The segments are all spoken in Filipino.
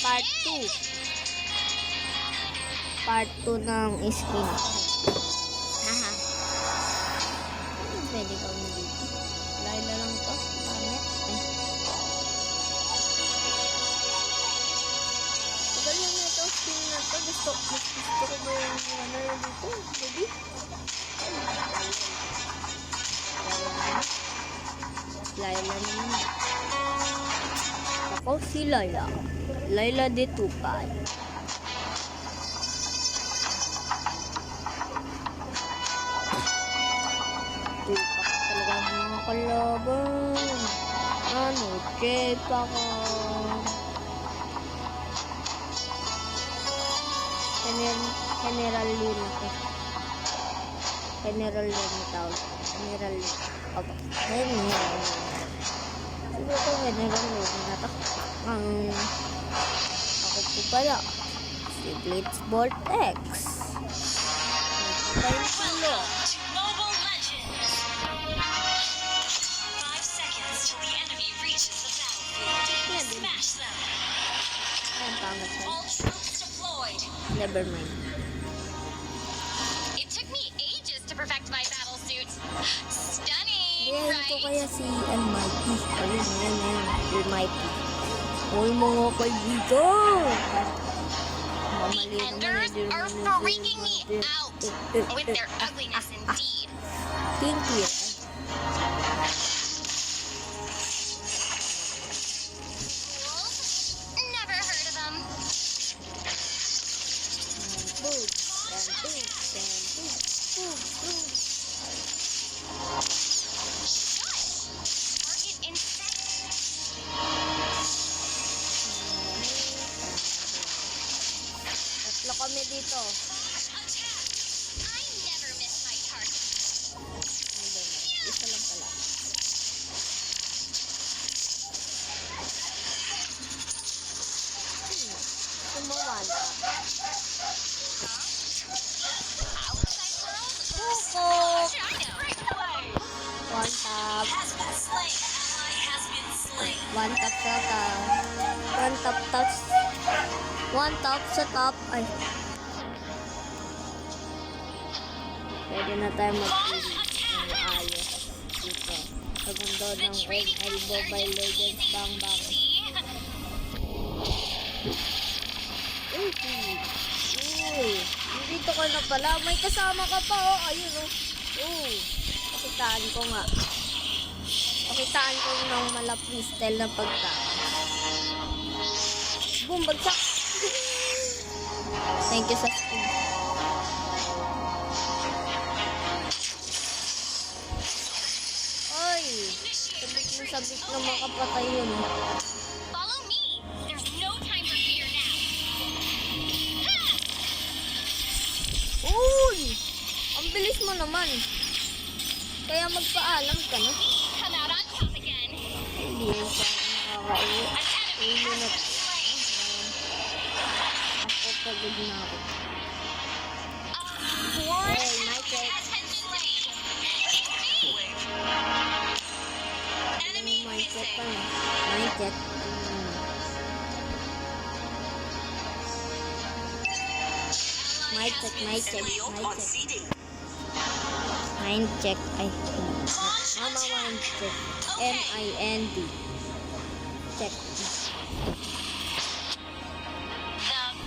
part 2. Part 2 ng skin. Haha. Pwede ka mo dito. Layla lang to. Pangit. Tagal lang na ito. Skin na to. Gusto ko ba yung ano yung dito? Baby? Layla naman. Ako si Layla. Layla de Tupay. Tupak talaga mga kalaban. Ano, check ako. General Luna. General Luna tawag. General Luna. Opo. General Luna. Siguro ko General Luna na to. Ako po pala. Si Blitzbolt X. Tayo sila. Never mind. It took me ages to perfect my battle suit. Stunning, Yan right? ko kaya si Almighty. Ayun, yan. Almighty. Uy, mga kaibigan! The Enders are freaking me out with their ugliness indeed. Thank you. Never heard of them. Boom, and boom, and boom, boom. Target insect. Tatlo kami dito. Attack. I never miss my target. Isa lang pala. Sumawan ka. Outside world. Puko! One tap. Has been slain. Ally has been slain. One tap sa top. One tap touch. One tap sa top. Ay. Pwede na tayo mag-finish ng ayos dito. Sa mundo ng Old Mobile Legends Bang Bang. Uy, dito ka na pala. May kasama ka pa, oh. Ayun, oh. Pakitaan ko nga. Pakitaan ko ng malapristel na pagkaan. Boom, bagsak. Thank you sa skin. Ay, sabik na makapatay yun. Follow me. There's no time for fear now. Uy! Ang bilis mo naman. Kaya magpaalam ka na. Come out on top again. Hindi yun siya nakakauwi. An enemy Uwi na. has been slain. Ako pagod na ako. One Hey, my check. has been slain. Enemy My check pa missing. na. My check. My check, my check, my check. Mind check. Ay. Mama, mind check. M-I-N-D. Check. The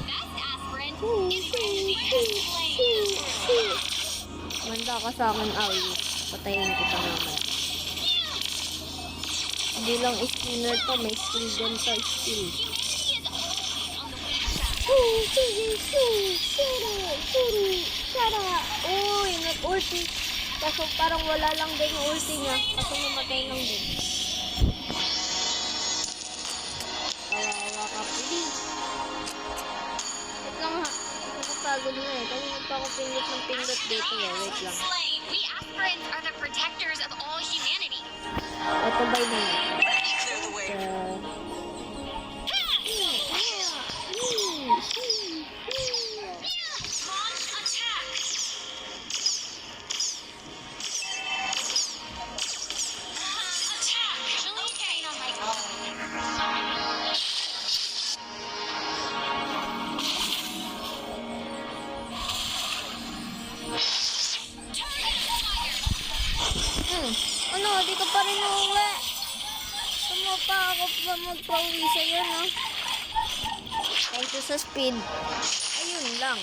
best aspirant is ready to be slain. Manda ka sa akin, Awi. Patayin kita naman. Hindi lang spinner to, may skill din to, skill. Uy, nag-ulti. Kaso parang wala lang din yung ulti niya. Kaso namatay lang din. Kawawa ka, please. Wait lang ha. Nakapagod na eh. Kanina pa ako pindot ng pindot dito eh. Wait lang. Slain. We aspirants are the protectors of all humanity. Otobay na yun. Clear the way. Launch attack. Attack. Okay. On my own. ako pa magpawisa yun, no? Thank you sa speed. Ayun lang.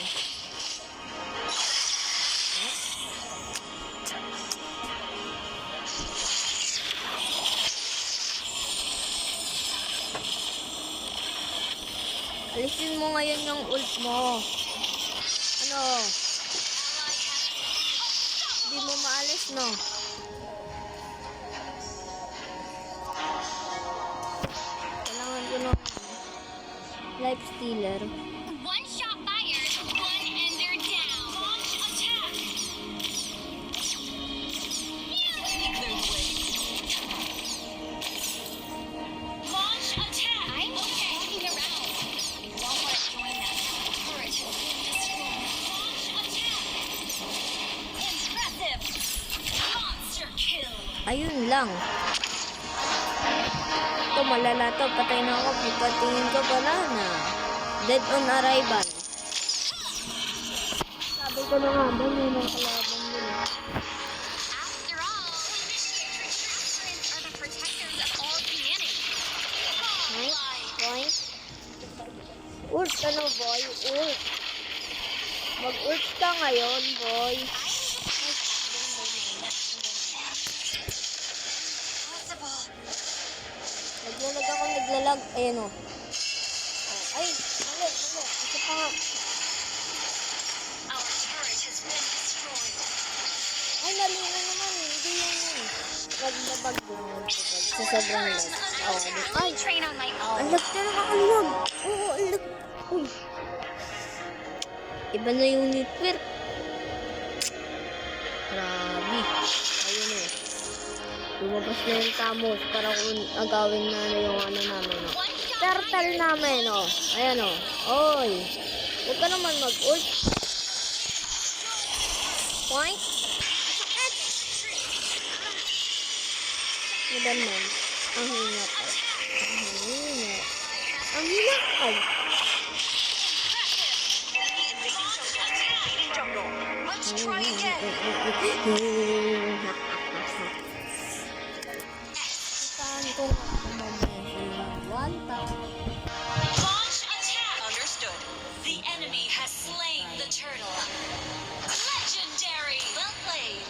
Alisin mo ngayon yung ult mo. Ano? Hindi mo maalis, no? Kailangan ko ng life stealer. One shot fired, one ender down. Launch attack. Launch attack. I'm okay. Walking around. Won't want to join that. Turret has been destroyed. Launch attack. Impressive. Monster kill. Ayun lang. Ito, malala to. Patay na ako. Pagkatingin ko pala na. Dead on arrival. Sabi ko na nga, dami ng kalaban nila. After all, initiators are the protectors of all humanity. Nice. Point. Ult ka na, boy. Ult. Mag-ult ka ngayon, boy. Possible. Naglalag. Ayan o. Oh. Ay, mali. Isa pa nga. Our turret has been destroyed. Ay, mali na naman. Hindi yan yun. Naglabag doon. Sa sobrang lag. Oh, ay, Train on my ang own. lag talaga. Ang lag. Oo, ang lag. Uy. Iba na yung network. Grabe. Ayun o. Lumabas na yung tamos para kung agawin na yung ano namin o. Turtle namin o. Ayan o. Oy. Huwag ka naman mag-ult. Point. Sakit. Madam man. Ang hina pa. Ang hina. Ang hina. Ay. Let's try again. Saan ko nga mamaya one time. Launch attack. Understood. The enemy has slain the turtle. Legendary. Well played.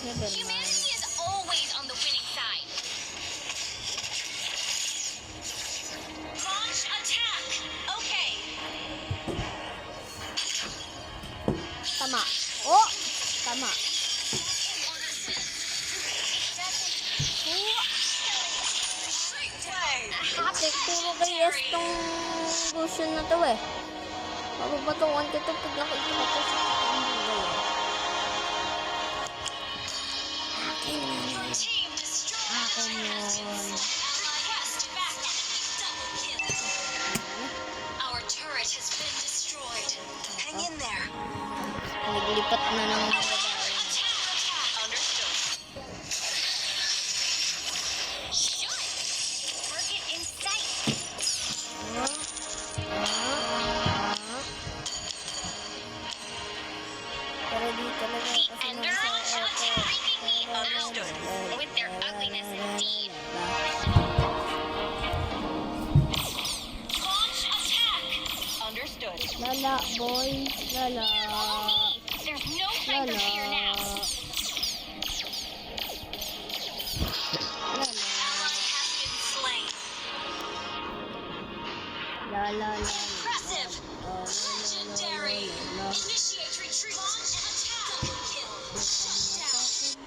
Never mind. Humanity is always on the winning side. Launch attack. Okay. Tama. Oh! Tama. Kasi puro guys tong version na to eh. Mababatuan ko to pag nakikita ko sa Your team destroyed the turret. Quest back. Double kill. Our turret has been destroyed. Hang in there. naglipat na ng mga babae. Understood. Shut. Target in sight. Pero di talaga The kasi Ender nasa are freaking me out with their ugliness indeed. Launch attack. Understood. Lala, boy. Lala. Follow me. There's no time for fear now. Lala. Ally has been slain. Lala. Impressive. Legendary. Initiate retreat. Launch attack. Double kill. Shut down.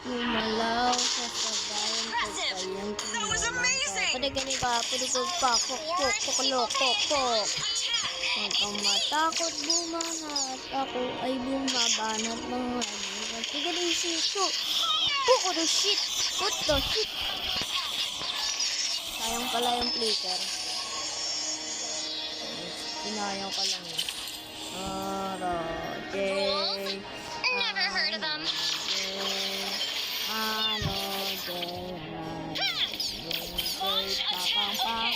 Kumalaw sa sabayan ko kayang amazing! Pwede ganun ka, pwede ko pa, kok. Huwag kang matakot bumanat, ako ay bumabanat mga nila. Sige din sito. Oh, the shit. What the shit? Sayang pala yung flicker. Sinayang ka lang eh. Roger. Never heard of them. Launch attack. Okay.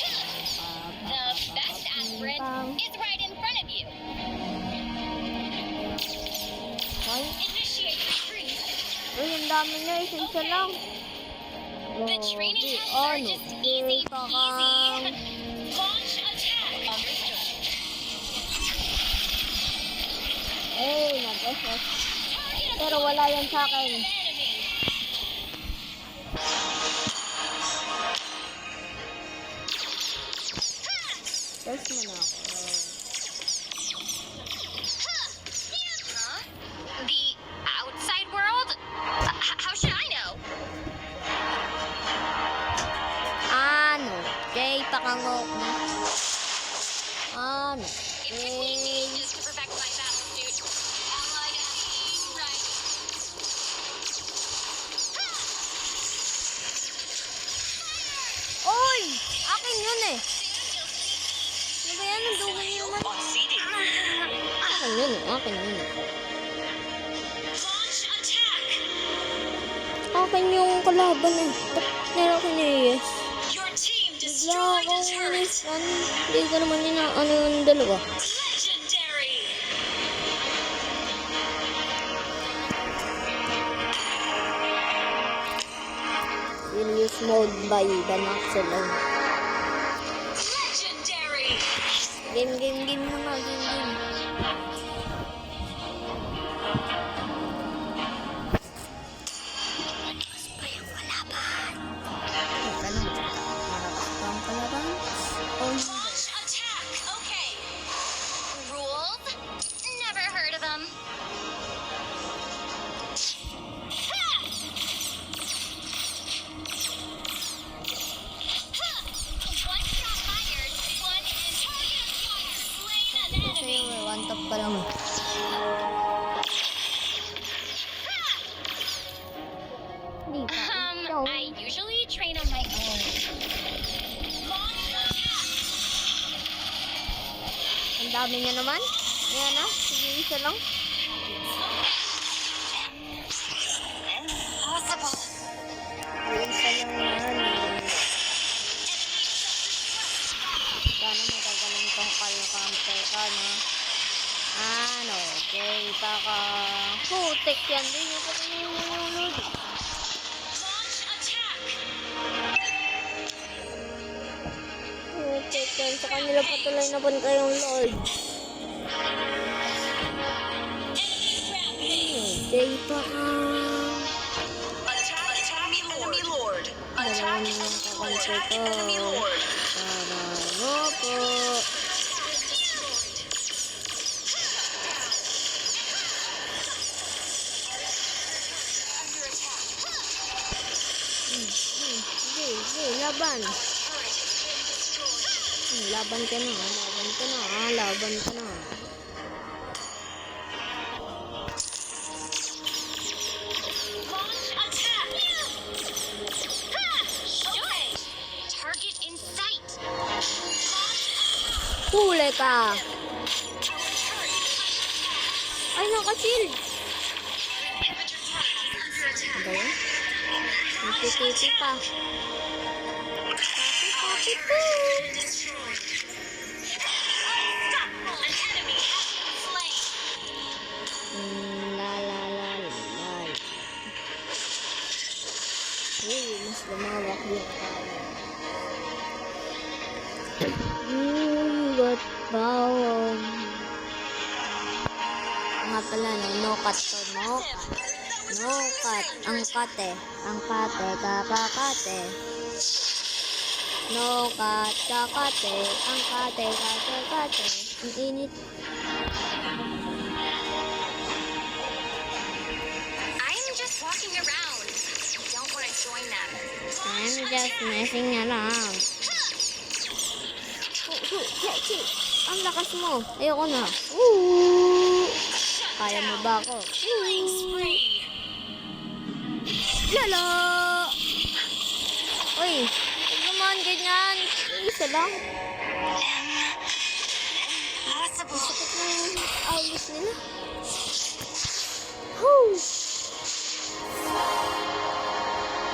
The best aspirin is right in front of you. Ay, Initiate dami na. Isa lang. The training tests are just easy peasy. Launch attack. Understood. Nag-SS. Pero wala yan sa akin. Enemy. Test mo na ako. Huh? The outside world? How should I know? Ano? Jay, pakangok mo. Ano? It took me ages to perfect my battle suit. Allied enemy right. Oy! Akin yun eh. Ano ba yan? Nandugan yung man. Akin yun eh. Akin yun eh. Launch attack. Akin yung kalaban eh. Ba't meron ko na yes? Your team Bigla destroyed a akong turret. hindi ko naman yun ano yung dalawa. Legendary. Serious mode by the Naxalon. Legendary. Game mo na, game. Malakas pa yung kalaban. Malakas pa ang kalaban. Oh, Launch attack. Okay. Rules? Never heard of them. One shot fired. One is target acquired. Slain an kasi enemy. one top pa lang. Hindi pa. Ikaw. I usually train on my own. Launch attack. Ang dami niya naman. Ayan na. Sige, isa lang. Impossible. Isa lang yan. Sana magagaling tong kalkamper ka na. Ano? Okay, taka. Putik yan. Hindi nyo pa pinulod. Launch attack. Putik yan. Sa kanila patuloy na punta yung Lord. Okay, taka. Attack enemy lord. Dalawa na yung kakamper ko. Para mo po. Under attack. Sige, laban. Laban ka na, laban ka na, laban ka na. Launch attack. Okay. Target in sight. Huli ka. Our turret Ay, naka-shield. under attack. Ano yun? Nagtitipi pa. Papi po. Destroyed. Unstoppable. An enemy has been slain. La. Uy, mas lumawak yung kaya. Ba't bawang? Nga pala, no cut to, no cut. No cut. Ang kate. Ang kate, kakakate. No cut, kakate. Ang kate, kakakate. Ang init. I'm just walking around. I don't want to join them. I'm just messing around. Ang lakas mo. Ayoko na. Woo! Kaya mo ba ako? Killing spree. Lala! Uy, huwag naman ganyan. Isa lang. Impossible. Sakit na yung aulis nila. Woo!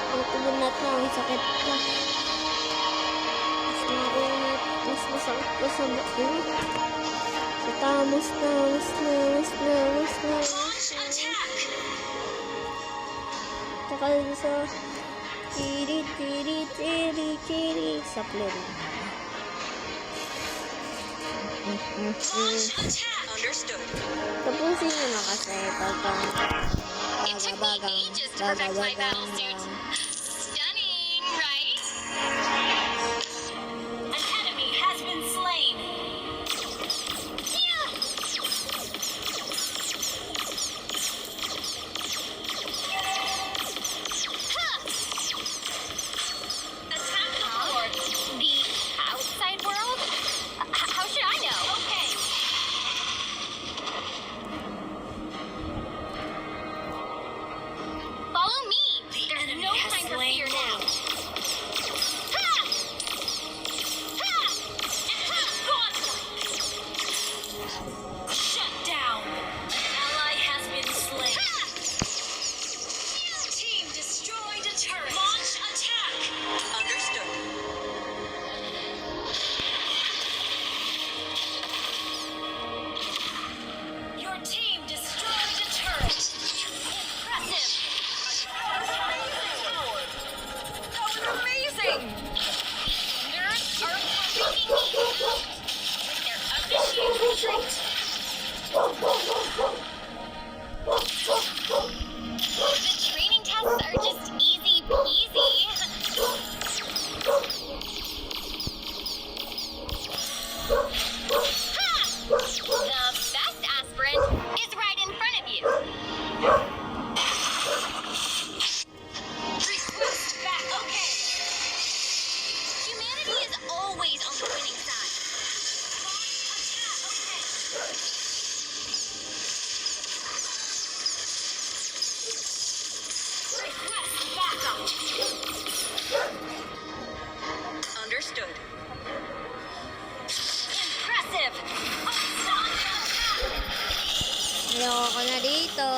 Ang tubunat na, ang sakit na. Mas mainit, mas masakit pa sa bakin. Sa tamos na, mas na. Launch attack. Saka sa chiri sa play. Understood. Tapusin nyo na kasi pagkang It took me ages to perfect my battle suit. Stunning, right? An enemy has been slain. Yeah. Huh. Attack the board. The outside world? How should I know? Okay. Follow me. There's no time for fear now. Ha! Ha! Ha! Gone. Shut down. An ally has been slain. Ha! Team destroyed a turret. Launch attack. Understood. Your team destroyed a turret. Impressive. That was amazing! Nerds are attacking me! With their unleashing retreat! The training tests are just easy peasy. Ha! The best aspirant is right in front of you. Request back. Okay. Humanity is always on the winning side. Request backup. Understood. Impressive. Ayoko na dito.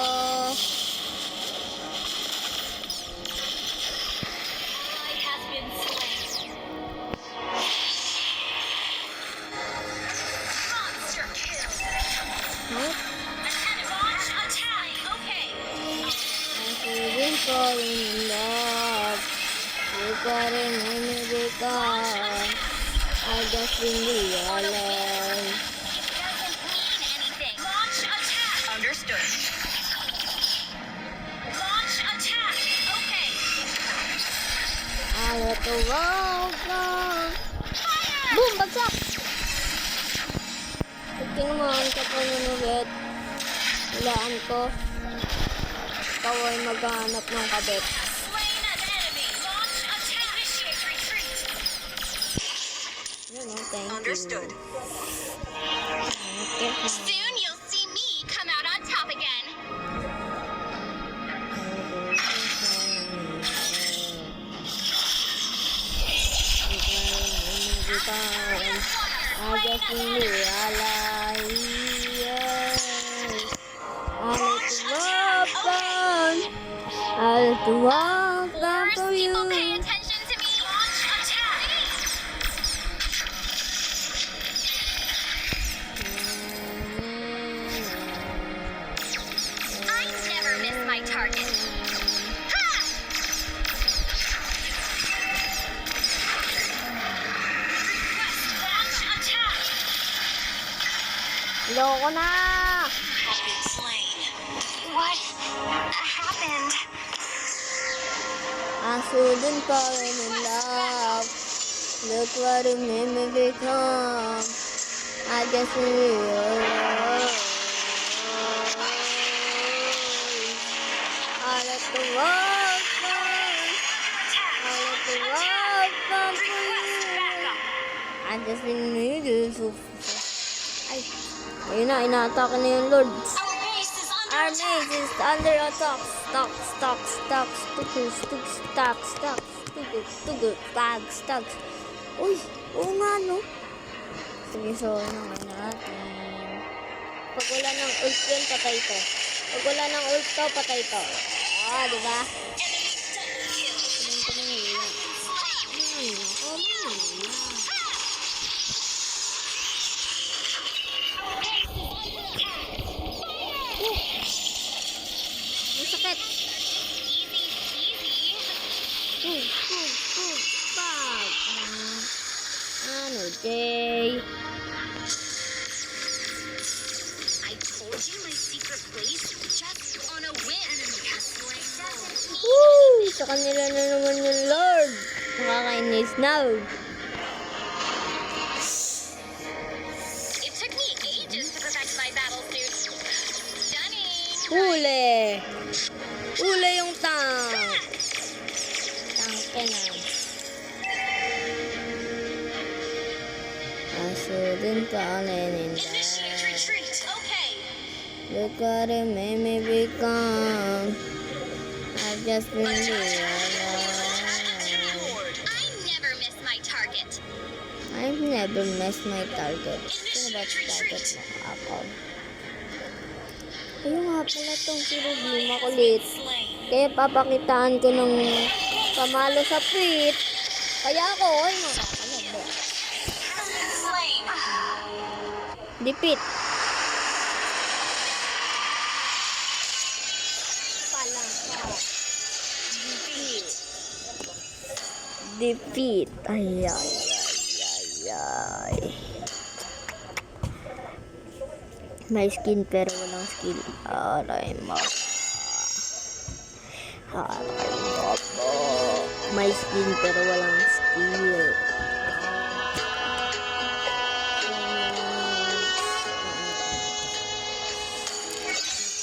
Ally has been slain. Monster kill. Huh? An enemy launch attack. Okay. Feeling falling in love. You got it, I just really realized. It doesn't mean anything. Launch attack. Understood. Launch attack. Okay. I let the world go. Fire! Boom! Bagsak! Pagka naman ka pa ulit, hulaan ko. Ikaw ay maghanap ng kabit. Slain an enemy. Launch attack. Initiate retreat. Yun, oh, thank Understood. you. Soon you'll see me come out on top again. I just realized. I'll do walk down First, for you. people pay attention to me. Launch attack. I never miss my target. Ha! Request launch attack. Loko na! Has been slain. What happened? I shouldn't fall in love. Look what it made me become. I just realized. I let the world come. I let the world come for you. I just need you so. Ay, ayun na, ina-attack na yung Lord. Our base is under Our attack. mate is under attack. Stuck. Bag, stuck. Uy, oo nga, no? Sige, so, ano nga natin. Pag wala ng ult yun, patay to. Pag wala ng ult to, patay to. Ah, di ba? Enemy double kill. Tingnan ko na yun. Ay, nako, man. Ang sakit. Easy peasy. Pag! Ano, Jay? I told you my secret place just on a whim. Woo! Sa kanila na naman yung Lord. Nakakainis na. It took me ages to perfect my battle suit. Stunning. Huli! Huli yung tank! Tangke na. I shouldn't fallen in Initiate love. retreat. Okay. Look what it made me become. I've just been realized. I never miss my target. I've never missed my target. Sino ba target mo? Ako. Ayun nga pala tong si Ruby, makulit. Kaya papakitaan ko ng pamalo sa pit. Kaya ako, ay makakalabi. Slain. Dipit. Palang pa. Dipit. Defeat. Ay, ay, ay, ay, ay. May skin pero walang skill. Aray mo. Aray mo po. May skin pero walang skill.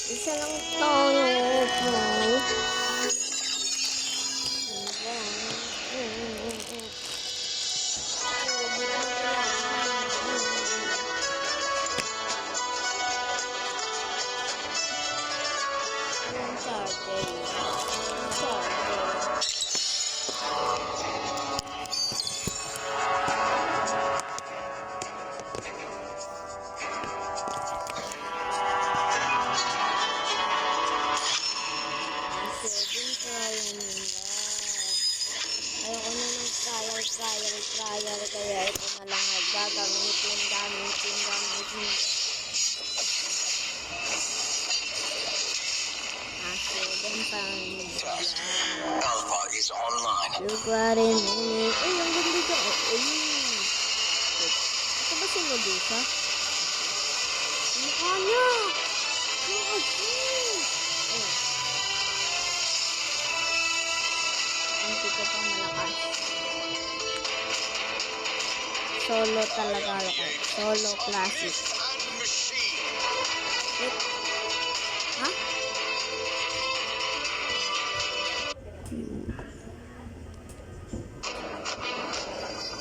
Isa lang tayo po. Ayoko na ng trial, kaya ito na lang ay gagamitin. Alpha is online. Look what it made. Ay, ang ganda dyan. Ay, ito ba si Medusa? Mukha niya. Ayun. Hindi ko pang malakas. Solo talaga ako. Solo classic. And machine. Wait. Ha?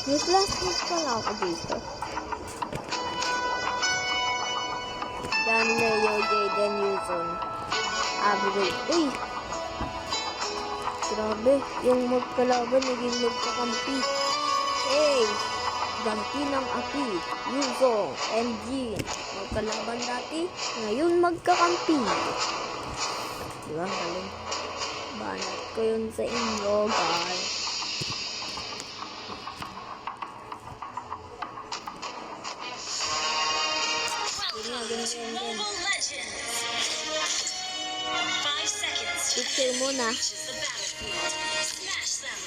May classmate pala ako dito. Dan Leo, Jaden, Yuzon. Average. Uy! Grabe, yung magkalaban naging magkakampi. Hey! Ganti ng api. Yuzong, MG. Magkalaban dati, ngayon magkakampi. Diba? Galing. Banat ko yun sa inyo, guys. Welcome to Mobile Legends. 5 seconds to Picture muna. reaches the battlefield. Smash them.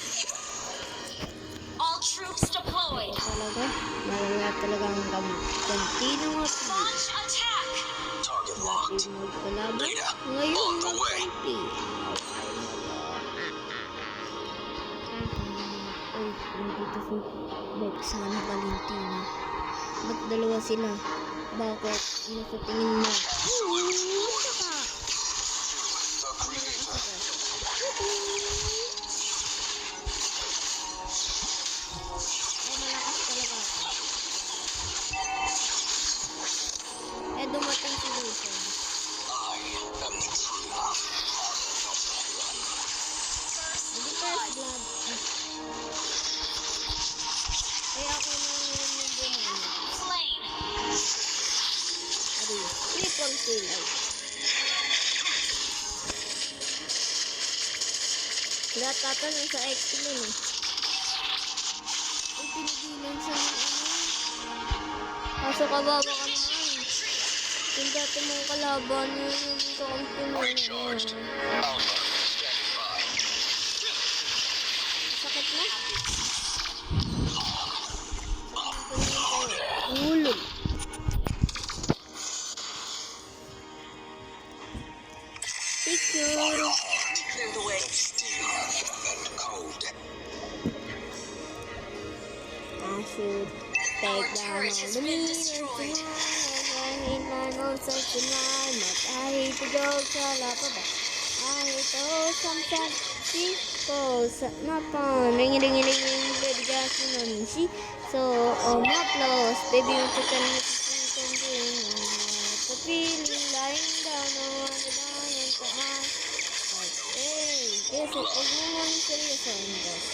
All troops deployed. Talaga? Malala talaga ang ganti ng api. Launch attack. Target locked. Dati magkalaban, Data ngayon on the way. magkampi. Ay, nandito si Bexana Valentina. Ba't dalawa sila? Bakit? Ano sa tingin mo? The Creator. Ay, malakas talaga ako. Eh, dumating si Wilson. I am the true. Hindi first blood. Kaya ako na ngayon yung bumano. Slain. Ari, triple kill. Lahat tata nun sa X-Men eh. Ay, pinigilan siya ng ano. Kaso kawawa ka naman. Yung dati mong kalaban yung kakampi mo. Recharged. Alpha standing by. na. Ulog. Picture. Clear the way. Steel and cold. I should Our take down turret all has the been leaders destroyed. tonight. I hate my nonsense tonight. I hate the dogs all up above. I hate those sometimes people. Not fun. Ring, ring, ring, ring. Baby, just on she. So, my applause. Baby, you to tell me to see something. The feeling lying down on the dying to my. Hey, this is a woman serious on this.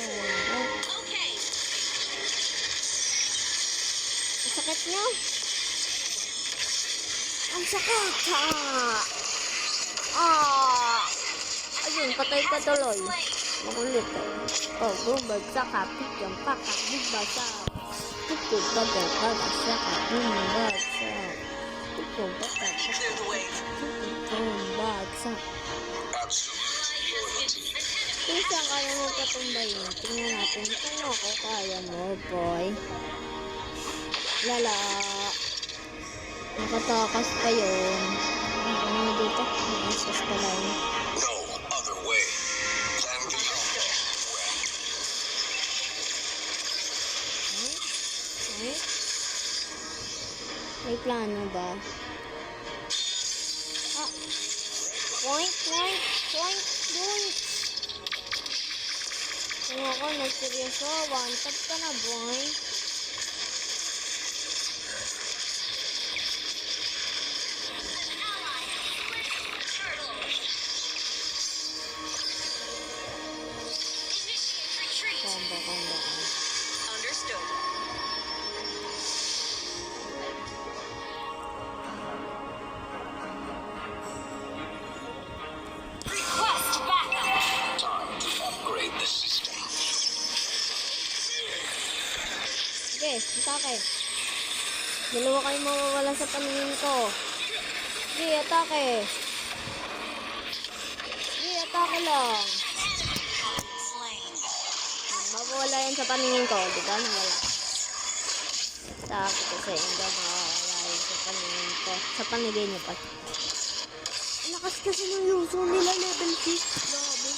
Okay. Ang sakit niyo? Ang sakit! Ayun, patay ka tuloy. Makulit eh. Oh, bumagsak ka. Pikyang paka. Bumagsak. Pukul baga. Bagsak ka. Bumagsak. Pukul baga. Clear the way. Bumagsak. Absolute loyalty. Kung saan kaya mo patumbayin, tingnan natin kung ako kaya mo, boy. Lala. Nakatakas pa yun. Ano dito? Nakasus pa lang. No other way. Plan B. Ay? May plano ba? Ah! Point, point, point, point! Kung ako nagseryoso, one tap ka na, boy. Initiate retreat. Combo. Understood. Request backup. Time to upgrade the system. Sige, atake. Dalawa kayo mawawala sa paningin ko. Sige, atake. Sige, atake lang. Slain. Mawawala yan sa paningin ko. Di ba? Nawala. Atake kasi hindi mawawala yan sa paningin ko. Sa paningin niyo pa. Ang lakas kasi ng yuso nila level 6. Grabe.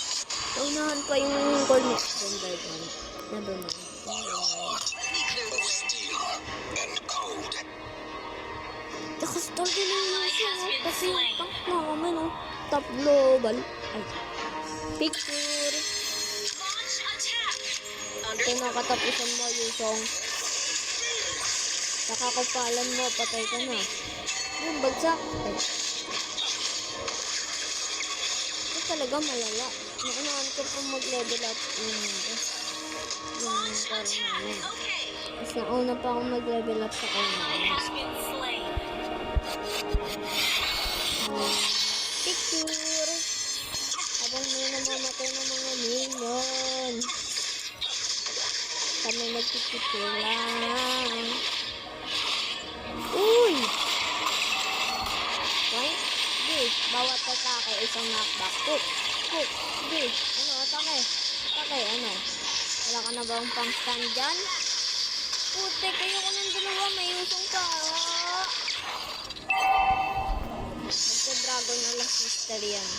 Naunahan pa yung goal niya. Never mind. Clear the Of way. steel and cold. Lakas talaga ng yuso. Kasi yung tank namin, no? Top global. Ay. Picture. Launch attack. Ito Understood. nakatapusan mo yung song. Nakakapalan mo, patay ka na. Yung bagsak. Ay. Ito talaga malala. Naunahan ko pa mag-level up yung Launch car attack. namin. Okay. Mas nauna pa akong mag-level up sa car Ally namin. has been slain. Picture. Habang may namamatay ng mga minion. Kami nagpipicture lang. Uy! Point? Sige. Bawat atake, isang knockback. Cook. Sige. Ano, atake? Atake, ano? Wala ka na bang pang stand dyan? Puti, kayo ko ng dalawa. May usong ka. Magka-dragon na lang sister yan.